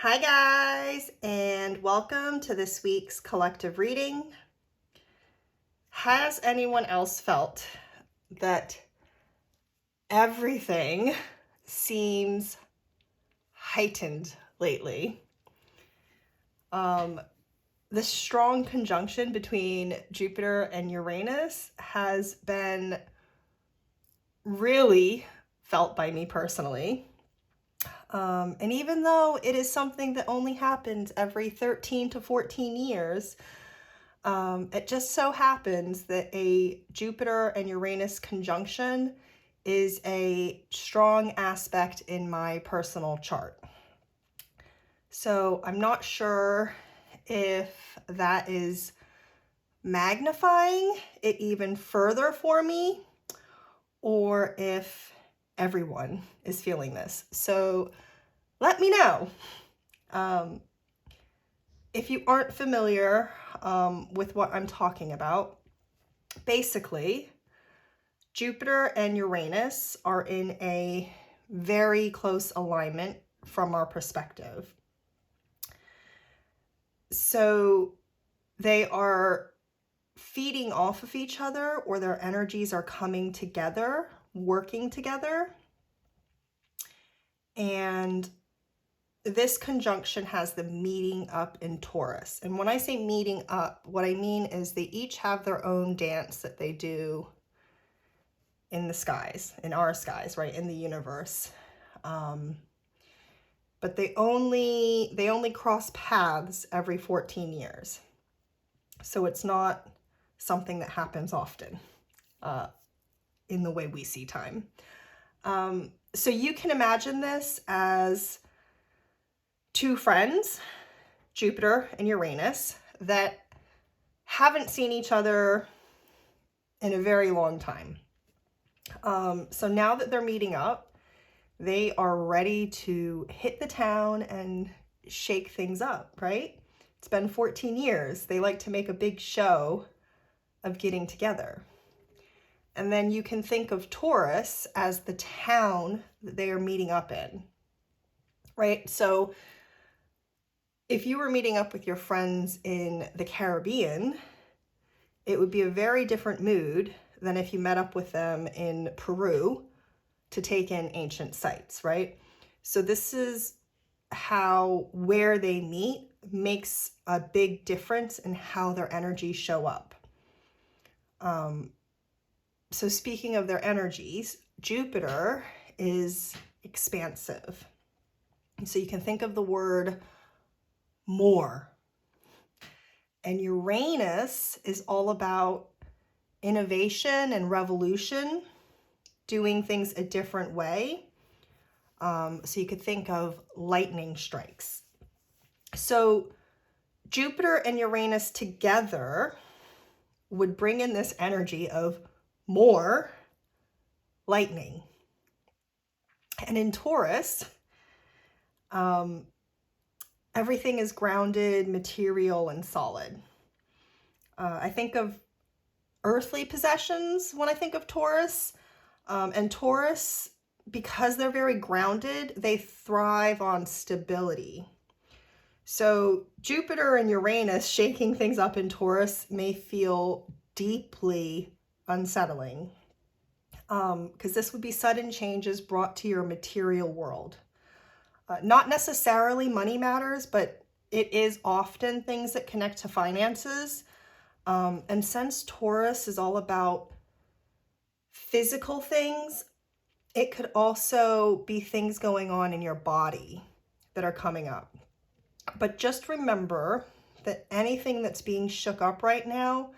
Hi guys, and welcome to this week's collective reading. Has anyone else felt that everything seems heightened lately? The strong conjunction between Jupiter and Uranus has been really felt by me personally. And even though it is something that only happens every 13 to 14 years, it just so happens that a Jupiter and Uranus conjunction is a strong aspect in my personal chart. So I'm not sure if that is magnifying it even further for me or if everyone is feeling this. So let me know. If you aren't familiar with what I'm talking about, basically, Jupiter and Uranus are in a very close alignment from our perspective. So they are feeding off of each other, or their energies are coming together, working together. And this conjunction has them meeting up in Taurus. And when I say meeting up, what I mean is they each have their own dance that they do in the skies, in our skies, right, in the universe. But they only cross paths every 14 years. So it's not something that happens often in the way we see time. So you can imagine this as two friends, Jupiter and Uranus, that haven't seen each other in a very long time. So now that they're meeting up, they are ready to hit the town and shake things up, right? It's been 14 years. They like to make a big show of getting together. And then you can think of Taurus as the town that they are meeting up in, right? So if you were meeting up with your friends in the Caribbean, it would be a very different mood than if you met up with them in Peru to take in ancient sites, right? So this is how where they meet makes a big difference in how their energies show up. So speaking of their energies, Jupiter is expansive. So you can think of the word more. And Uranus is all about innovation and revolution, doing things a different way. So you could think of lightning strikes. So Jupiter and Uranus together would bring in this energy of more lightning. And in Taurus, everything is grounded, material, and solid. I think of earthly possessions when I think of Taurus. And Taurus, because they're very grounded, they thrive on stability. So Jupiter and Uranus shaking things up in Taurus may feel deeply unsettling, because this would be sudden changes brought to your material world. Not necessarily money matters, but it is often things that connect to finances. And since Taurus is all about physical things, it could also be things going on in your body that are coming up. But just remember that anything that's being shook up right now,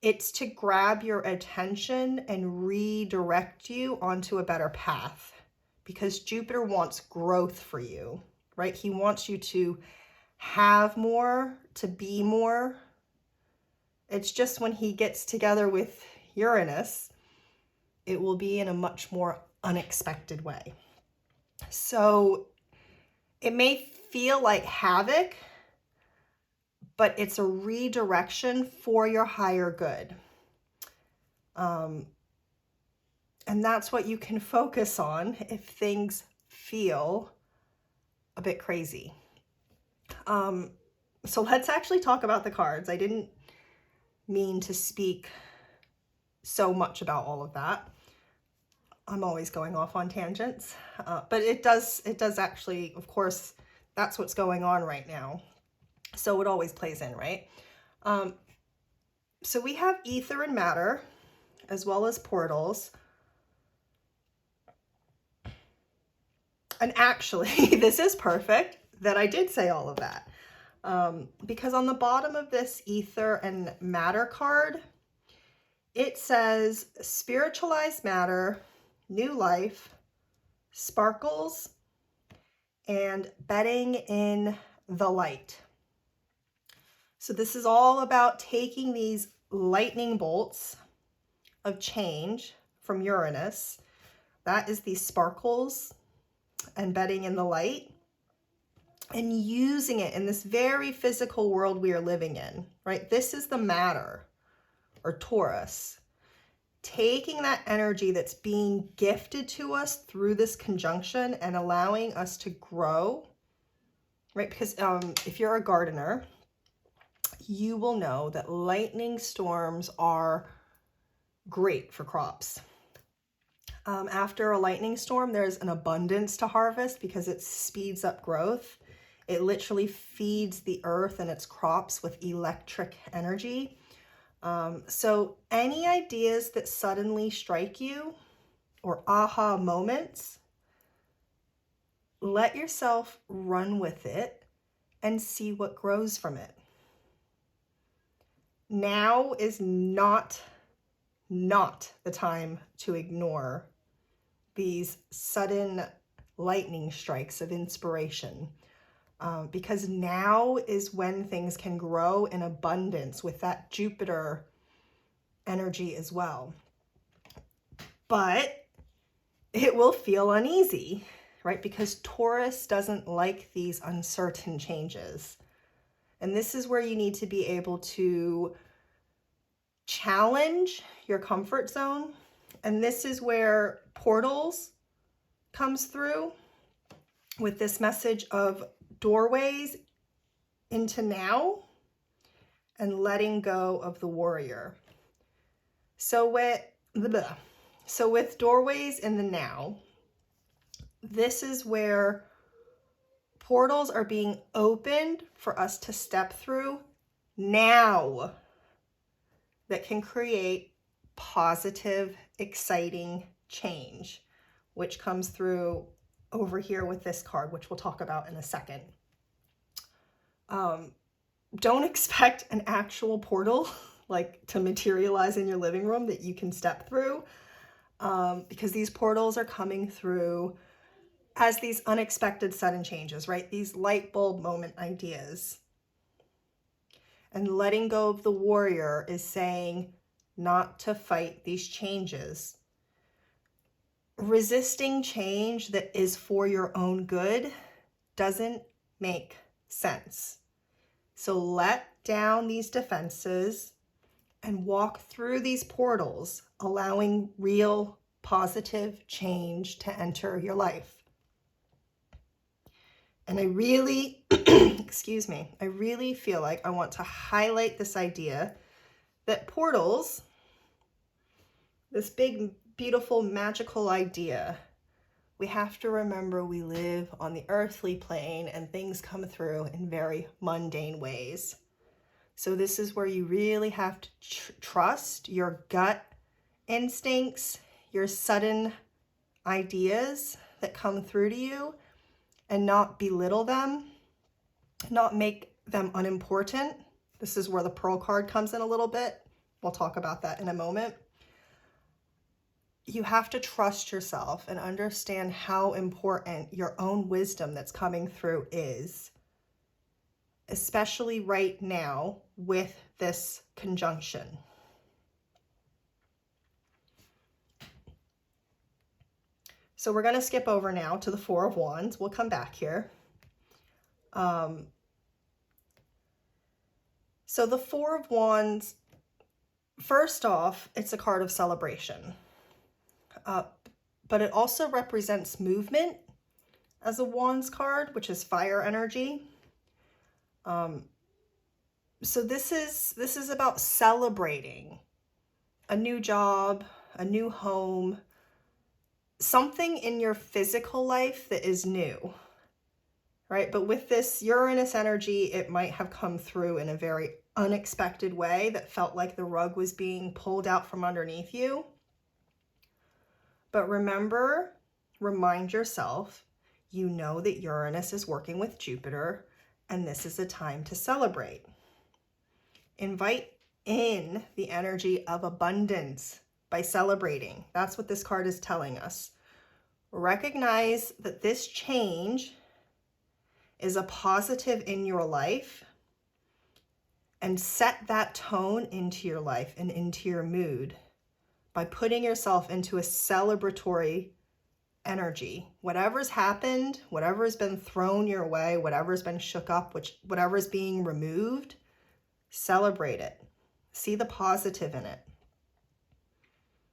it's to grab your attention and redirect you onto a better path, because Jupiter wants growth for you, right? He wants you to have more, to be more. It's just when he gets together with Uranus, it will be in a much more unexpected way. So it may feel like havoc, but it's a redirection for your higher good. And that's what you can focus on if things feel a bit crazy. So let's actually talk about the cards. I didn't mean to speak so much about all of that. I'm always going off on tangents, but it does actually, of course, that's what's going on right now. So it always plays in, right? So we have ether and matter, as well as portals. And actually, this is perfect that I did say all of that. Because on the bottom of this ether and matter card, it says spiritualized matter, new life, sparkles, and bedding in the light. So this is all about taking these lightning bolts of change from Uranus. That is the sparkles and bedding in the light, and using it in this very physical world we are living in, right? This is the matter, or Taurus. Taking that energy that's being gifted to us through this conjunction and allowing us to grow, right? Because if you're a gardener, you will know that lightning storms are great for crops. After a lightning storm, there's an abundance to harvest because it speeds up growth. It literally feeds the earth and its crops with electric energy. So any ideas that suddenly strike you or aha moments, let yourself run with it and see what grows from it. Now is not the time to ignore these sudden lightning strikes of inspiration, because now is when things can grow in abundance with that Jupiter energy as well. But it will feel uneasy, right? Because Taurus doesn't like these uncertain changes. And this is where you need to be able to challenge your comfort zone. And this is where portals comes through with this message of doorways into now and letting go of the warrior. So with doorways in the now, this is where portals are being opened for us to step through now that can create positive, exciting change, which comes through over here with this card, which we'll talk about in a second. Don't expect an actual portal like to materialize in your living room that you can step through, because these portals are coming through as these unexpected sudden changes, right? These light bulb moment ideas. And letting go of the warrior is saying not to fight these changes. Resisting change that is for your own good doesn't make sense. So let down these defenses and walk through these portals, allowing real positive change to enter your life. And I really, excuse me, I really feel like I want to highlight this idea that portals, this big, beautiful, magical idea, we have to remember we live on the earthly plane and things come through in very mundane ways. So this is where you really have to trust your gut instincts, your sudden ideas that come through to you, and not belittle them, not make them unimportant. This is where the Pearl card comes in a little bit. We'll talk about that in a moment. You have to trust yourself and understand how important your own wisdom that's coming through is, especially right now with this conjunction. So we're going to skip over now to the Four of Wands. We'll come back here. So the Four of Wands, first off, it's a card of celebration. But it also represents movement, as a Wands card, which is fire energy. So this is about celebrating a new job, a new home, something in your physical life that is new, right? But with this Uranus energy, it might have come through in a very unexpected way that felt like the rug was being pulled out from underneath you. But remember, remind yourself, you know that Uranus is working with Jupiter, and this is a time to celebrate. Invite in the energy of abundance by celebrating. That's what this card is telling us. Recognize that this change is a positive in your life, and set that tone into your life and into your mood by putting yourself into a celebratory energy. Whatever's happened, whatever's been thrown your way, whatever's been shook up, whatever's being removed, celebrate it. See the positive in it.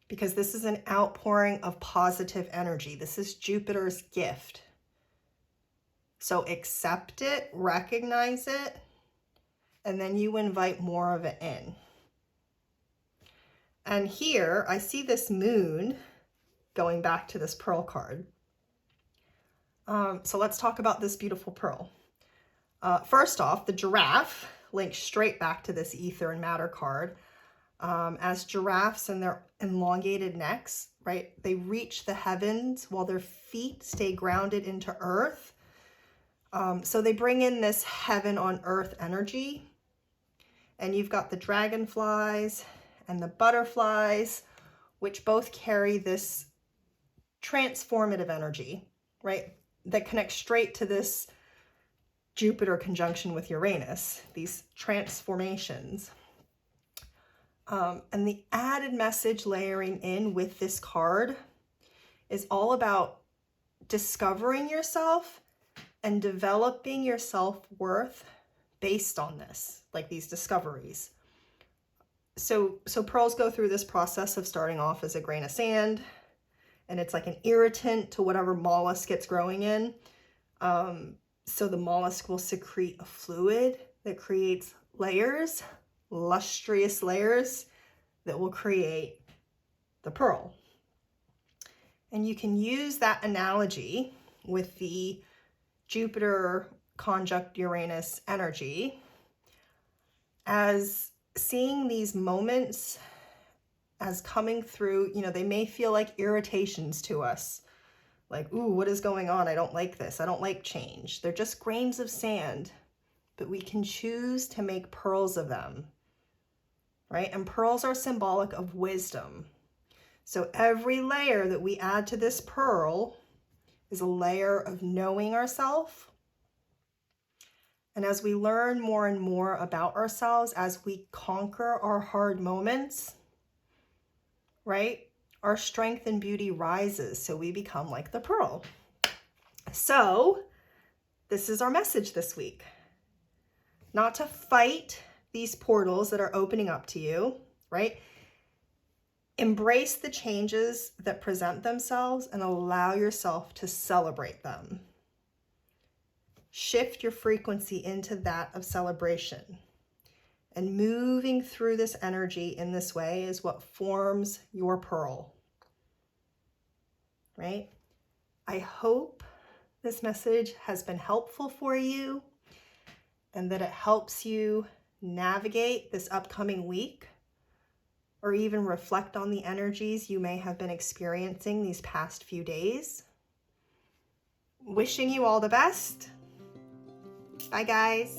Because this is an outpouring of positive energy. This is Jupiter's gift. So accept it, recognize it, and then you invite more of it in. And here I see this moon, going back to this pearl card. So let's talk about this beautiful pearl. First off, the giraffe links straight back to this ether and matter card. As giraffes and their elongated necks, right, they reach the heavens while their feet stay grounded into earth. So they bring in this heaven on earth energy. And you've got the dragonflies and the butterflies, which both carry this transformative energy, right, that connects straight to this Jupiter conjunction with Uranus, these transformations. And the added message layering in with this card is all about discovering yourself and developing your self-worth based on this, like these discoveries. So pearls go through this process of starting off as a grain of sand, and it's like an irritant to whatever mollusk it's growing in. So the mollusk will secrete a fluid that creates layers, lustrous layers that will create the pearl. And you can use that analogy with the Jupiter conjunct Uranus energy as seeing these moments as coming through, you know, they may feel like irritations to us. Like, ooh, what is going on? I don't like this. I don't like change. They're just grains of sand, but we can choose to make pearls of them, right? And pearls are symbolic of wisdom. So every layer that we add to this pearl is a layer of knowing ourselves. And as we learn more and more about ourselves, as we conquer our hard moments, right, our strength and beauty rises, so we become like the pearl. So this is our message this week. Not to fight these portals that are opening up to you, right? Embrace the changes that present themselves and allow yourself to celebrate them. Shift your frequency into that of celebration. And moving through this energy in this way is what forms your pearl, right? I hope this message has been helpful for you and that it helps you navigate this upcoming week or even reflect on the energies you may have been experiencing these past few days. Wishing you all the best. Bye, guys.